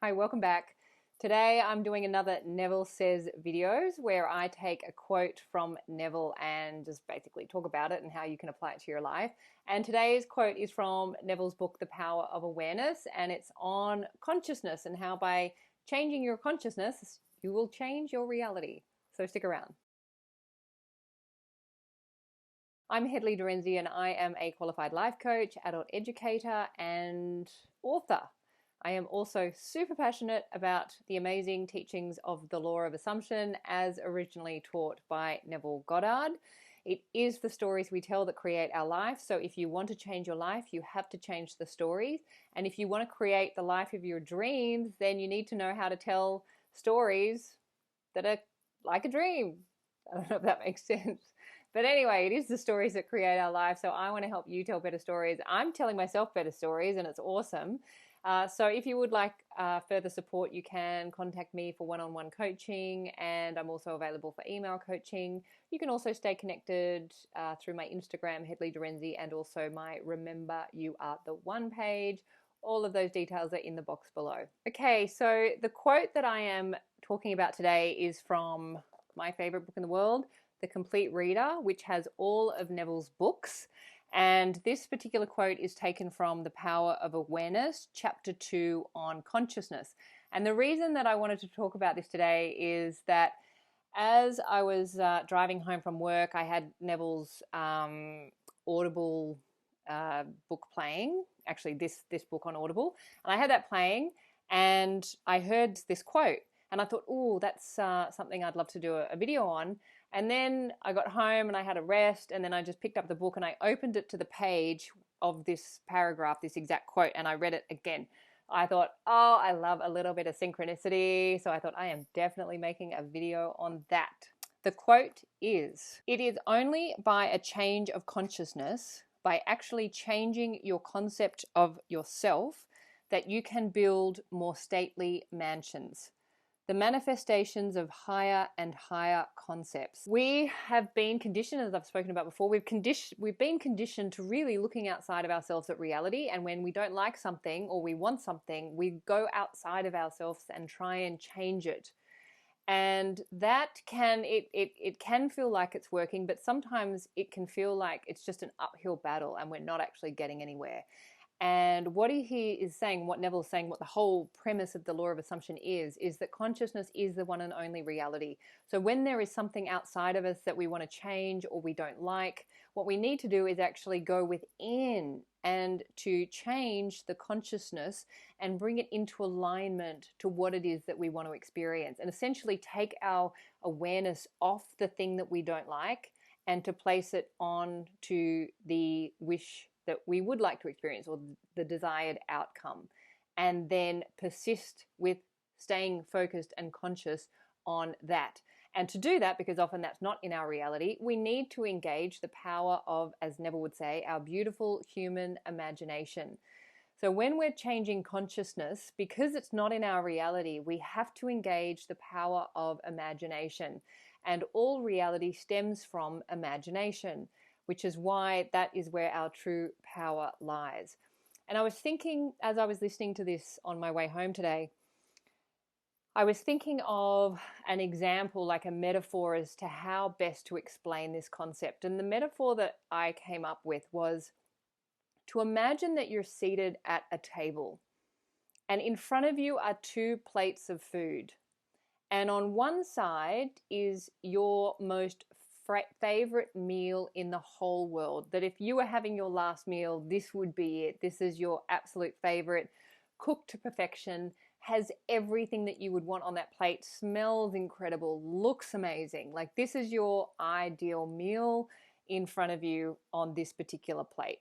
Hi, welcome back. Today I'm doing another Neville Says videos where I take a quote from Neville and just basically talk about it and how you can apply it to your life. And today's quote is from Neville's book, The Power of Awareness, and it's on consciousness and how by changing your consciousness, you will change your reality. So stick around. I'm Hedley Derenzie and I am a qualified life coach, adult educator and author. I am also super passionate about the amazing teachings of the law of assumption as originally taught by Neville Goddard. It is the stories we tell that create our life. So if you want to change your life, you have to change the stories. And if you want to create the life of your dreams, then you need to know how to tell stories that are like a dream. I don't know if that makes sense. But anyway, it is the stories that create our life. So I want to help you tell better stories. I'm telling myself better stories and it's awesome. So if you would like further support, you can contact me for one-on-one coaching, and I'm also available for email coaching. You can also stay connected through my Instagram, Hedley Derenzie, and also my Remember You Are the One page. All of those details are in the box below. Okay, so the quote that I am talking about today is from my favorite book in the world, The Complete Reader, which has all of Neville's books. And this particular quote is taken from The Power of Awareness, Chapter 2 on Consciousness. And the reason that I wanted to talk about this today is that as I was driving home from work, I had Neville's Audible book playing, actually this book on Audible, and I had that playing and I heard this quote and I thought, oh, that's something I'd love to do a video on. And then I got home and I had a rest, and then I just picked up the book and I opened it to the page of this paragraph, this exact quote, and I read it again. I thought, oh, I love a little bit of synchronicity. So I thought I am definitely making a video on that. The quote is, "It is only by a change of consciousness, by actually changing your concept of yourself, that you can build more stately mansions. The manifestations of higher and higher concepts." We have been conditioned, as I've spoken about before, we've been conditioned to really looking outside of ourselves at reality. And when we don't like something or we want something, we go outside of ourselves and try and change it. And that can, it can feel like it's working, but sometimes it can feel like it's just an uphill battle and we're not actually getting anywhere. And what he is saying, what Neville's saying, what the whole premise of the law of assumption is that consciousness is the one and only reality. So when there is something outside of us that we want to change or we don't like, what we need to do is actually go within and to change the consciousness and bring it into alignment to what it is that we want to experience, and essentially take our awareness off the thing that we don't like and to place it on to the wish that we would like to experience or the desired outcome, and then persist with staying focused and conscious on that. And to do that, because often that's not in our reality, we need to engage the power of, as Neville would say, our beautiful human imagination. So when we're changing consciousness, because it's not in our reality, we have to engage the power of imagination. And all reality stems from imagination, which is why that is where our true power lies. And I was thinking, as I was listening to this on my way home today, I was thinking of an example, like a metaphor, as to how best to explain this concept. And the metaphor that I came up with was to imagine that you're seated at a table and in front of you are two plates of food. And on one side is your most favorite meal in the whole world, that if you were having your last meal, this would be it. This is your absolute favorite, cooked to perfection, has everything that you would want on that plate, smells incredible, looks amazing. Like, this is your ideal meal in front of you on this particular plate.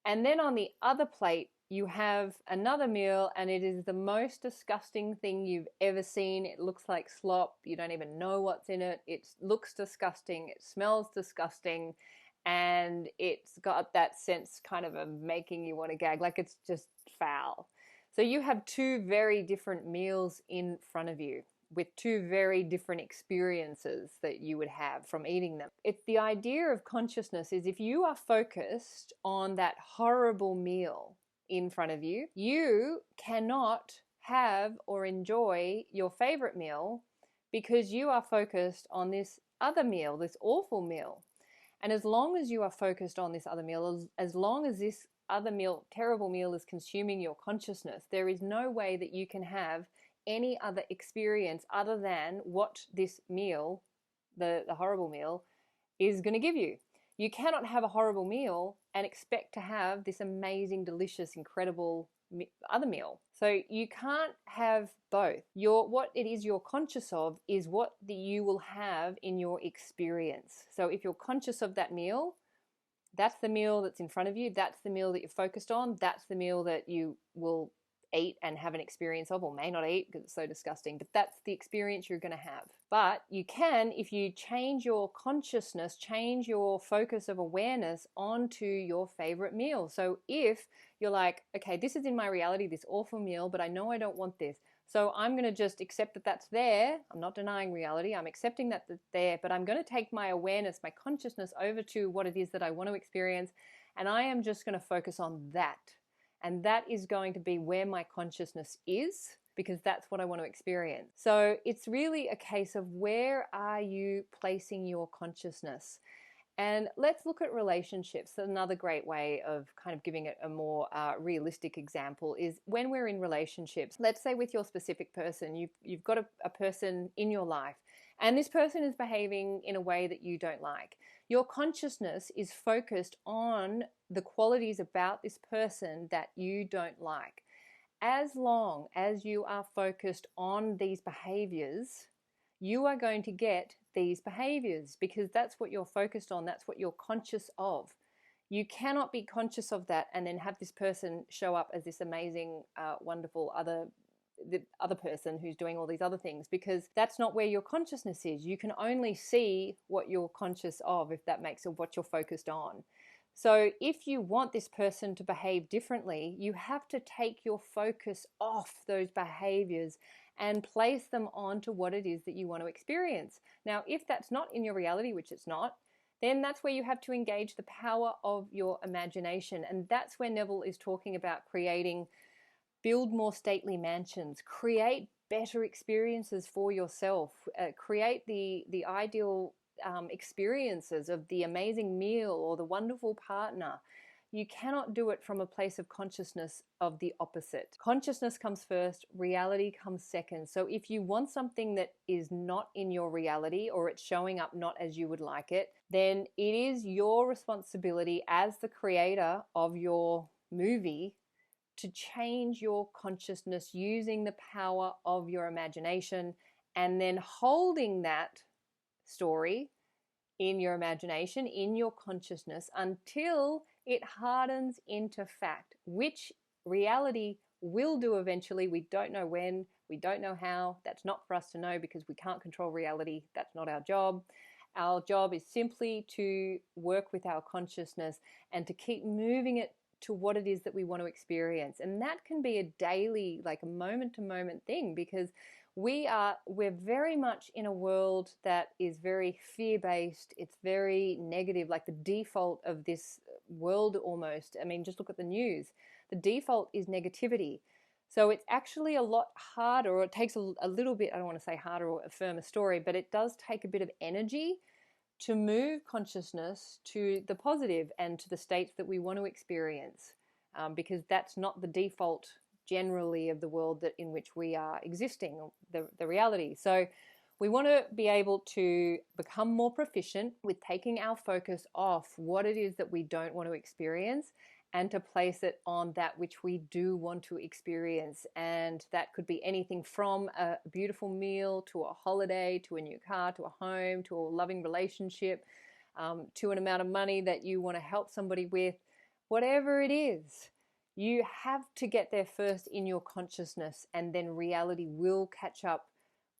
And then on the other plate, you have another meal, and it is the most disgusting thing you've ever seen. It looks like slop. You don't even know what's in it. It looks disgusting. It smells disgusting. And it's got that sense kind of making you want to gag, like it's just foul. So you have two very different meals in front of you with two very different experiences that you would have from eating them. It's the idea of consciousness is if you are focused on that horrible meal in front of you, you cannot have or enjoy your favorite meal because you are focused on this other meal, this awful meal. And as long as you are focused on this other meal, as long as this other meal, terrible meal, is consuming your consciousness, there is no way that you can have any other experience other than what this meal, the horrible meal, is going to give you. You cannot have a horrible meal and expect to have this amazing, delicious, incredible other meal. So you can't have both. What it is you're conscious of is what you will have in your experience. So if you're conscious of that meal, that's the meal that's in front of you. That's the meal that you're focused on. That's the meal that you will eat and have an experience of, or may not eat because it's so disgusting, but that's the experience you're going to have. But you can, if you change your consciousness, change your focus of awareness onto your favorite meal. So if you're like, okay, this is in my reality, this awful meal, but I know I don't want this, so I'm going to just accept that that's there. I'm not denying reality. I'm accepting that that's there, but I'm going to take my awareness, my consciousness over to what it is that I want to experience, and I am just going to focus on that. And that is going to be where my consciousness is, because that's what I want to experience. So it's really a case of where are you placing your consciousness? And let's look at relationships. Another great way of kind of giving it a more realistic example is when we're in relationships. Let's say with your specific person, you've got a person in your life, and this person is behaving in a way that you don't like. Your consciousness is focused on the qualities about this person that you don't like. As long as you are focused on these behaviors, you are going to get these behaviors because that's what you're focused on. That's what you're conscious of. You cannot be conscious of that and then have this person show up as this amazing, wonderful the other person who's doing all these other things, because that's not where your consciousness is. You can only see what you're conscious of, if that makes sense, what you're focused on. So if you want this person to behave differently, you have to take your focus off those behaviors and place them onto what it is that you want to experience. Now, if that's not in your reality, which it's not, then that's where you have to engage the power of your imagination. And that's where Neville is talking about build more stately mansions, create better experiences for yourself, create the ideal experiences of the amazing meal or the wonderful partner. You cannot do it from a place of consciousness of the opposite. Consciousness comes first, reality comes second. So if you want something that is not in your reality, or it's showing up not as you would like it, then it is your responsibility as the creator of your movie to change your consciousness using the power of your imagination, and then holding that story in your imagination, in your consciousness, until it hardens into fact, which reality will do eventually. We don't know when, we don't know how. That's not for us to know because we can't control reality. That's not our job. Our job is simply to work with our consciousness and to keep moving it to what it is that we want to experience. And that can be a daily, like a moment-to-moment thing, because we're very much in a world that is very fear-based. It's very negative, like the default of this world almost. I mean, just look at the news. The default is negativity. So it's actually a lot harder, or it takes a little bit, I don't want to say harder or affirm a story, but it does take a bit of energy to move consciousness to the positive and to the states that we want to experience, because that's not the default generally of the world in which we are existing, the reality. So we want to be able to become more proficient with taking our focus off what it is that we don't want to experience and to place it on that which we do want to experience. And that could be anything from a beautiful meal to a holiday, to a new car, to a home, to a loving relationship, to an amount of money that you want to help somebody with. Whatever it is, you have to get there first in your consciousness, and then reality will catch up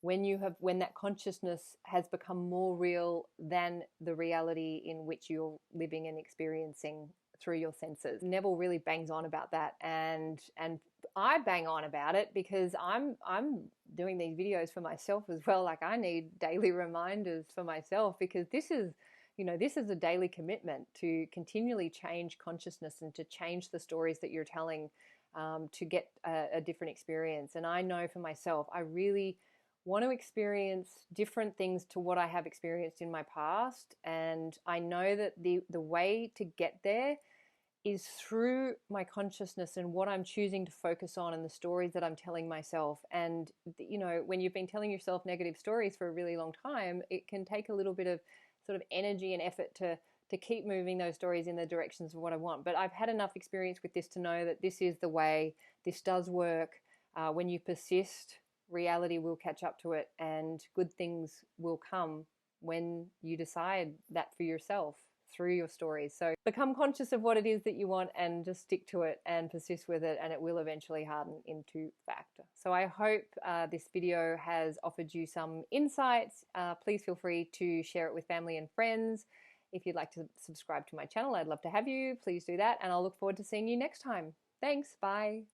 when that consciousness has become more real than the reality in which you're living and experiencing through your senses. Neville really bangs on about that, and I bang on about it because I'm doing these videos for myself as well. Like, I need daily reminders for myself, because this is a daily commitment to continually change consciousness and to change the stories that you're telling to get a different experience. And I know for myself, I really want to experience different things to what I have experienced in my past. And I know that the way to get there is through my consciousness and what I'm choosing to focus on and the stories that I'm telling myself. And, you know, when you've been telling yourself negative stories for a really long time, it can take a little bit of sort of energy and effort to keep moving those stories in the directions of what I want. But I've had enough experience with this to know that this is the way. This does work. When you persist, reality will catch up to it, and good things will come when you decide that for yourself through your stories. So become conscious of what it is that you want and just stick to it and persist with it, and it will eventually harden into fact. So I hope this video has offered you some insights. Please feel free to share it with family and friends. If you'd like to subscribe to my channel, I'd love to have you. Please do that, and I'll look forward to seeing you next time. Thanks. Bye.